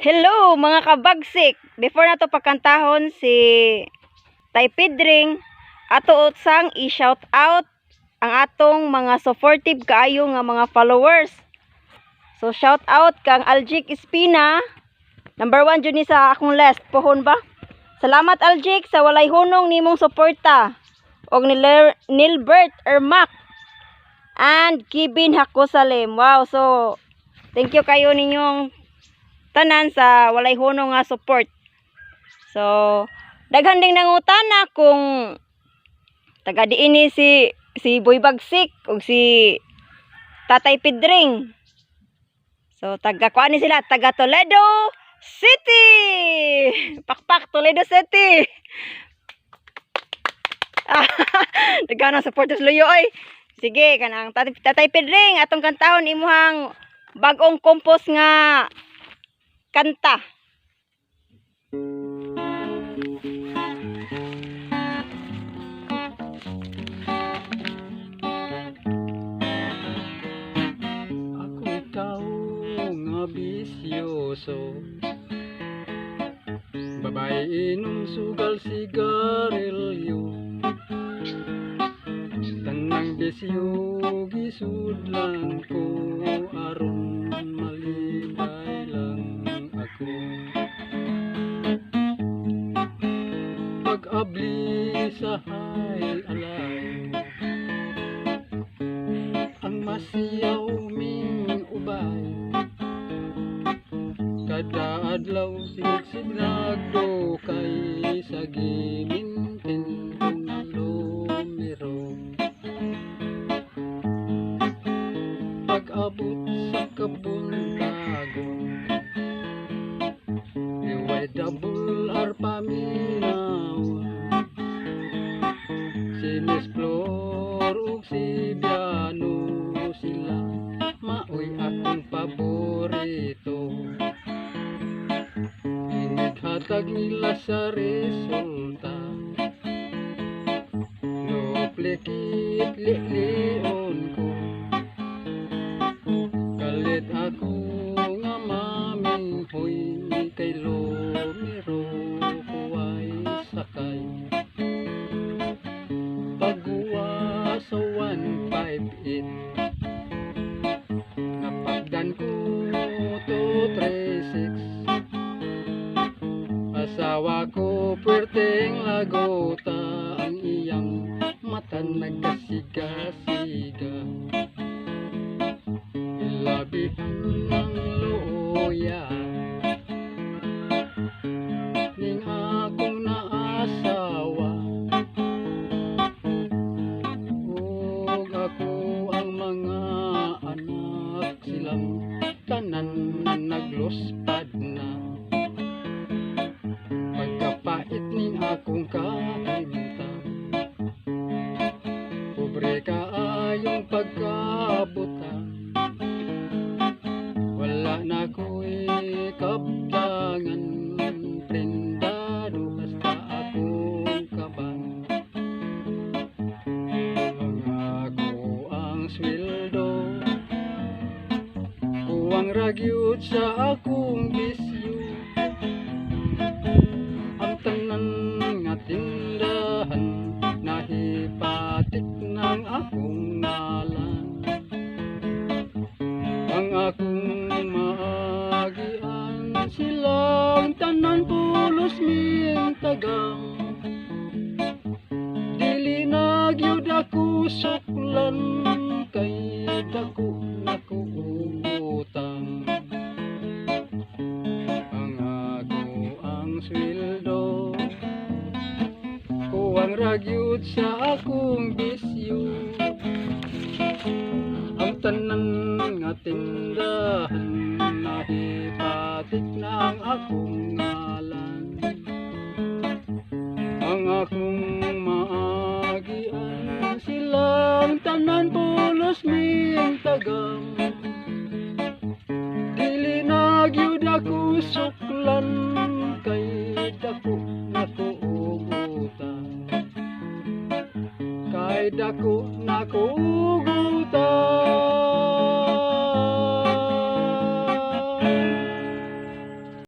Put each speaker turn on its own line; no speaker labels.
Hello mga kabagsik. Before nato pagkantahon si Taipidring, ato utsang i-shout out ang atong mga supportive kaayo nga mga followers. So shout out kang Aljik Espina, number 1 jud ni sa akong list, pohon ba? Salamat Aljik sa walay hunong nimong suporta. Og ni Nilbert Ermac and Kibin Hakusalim. Wow, so thank you kayo ninyong tanan sa walay hunong nga support. So daghan ding nangutana kung taga diini si Boy Bagsik ug si Tatay Pidring. So taga kuan ni sila, taga Toledo City. Pakpak Toledo City. Taga na supporters luyo oy. Sige kanang Tatay Pidring, atong kantahon imuhang bag-ong kompos nga kanta.
Ako ikaw nga bisyoso, babae inom sugal sigarilyo, tanang bisyo gisudlan ko aron malibay lang ako. Pag-abli sa alay, ang masiyaw ming ubay, kada adlaw sigsig nagdukay sa gimintin kong lumiro. Pag-abot sa kabuntagon, iway double R paminawa, sinisplor ug si Biano, sila maoy akong paborito. Inighatag nila sa resulta, duplikit lion ko. Kalit ako nga maminghoy, kay Lomiro kuway sakay. Pagguwa sa 158, napagdan ko 236. Asawa ko puwerteng lagota, ang iyang mata nagkasiga-siga. Ilabihan ng looya ning akong naasawa, ug ako ang mga anak, silang tanan na nagluspad na. Pagkapait ning akong kahimta, pobre kaayong pagkabuta, wala na ko'y kabtangan, prendado basta akong kaban. Ang ako ang sweldo, kuwang ragyod sa akong bisyo, ang tanan nga tindahan nahipatik ng akong ngalan. Ang akong maagian, silang tanan pulos ming tagang, dili nagyud ako suklan, kay dako nako utang. Ang ako ang sweldo, kuwang ragyod sa akong bisyo, ang tanan nga tindahan nahipatik na ang akong ngalan. Ang akong maagian, silang tanan pulos ming tagang, dili nagyud ako suklan, kay dako nako utang. Kay dako nako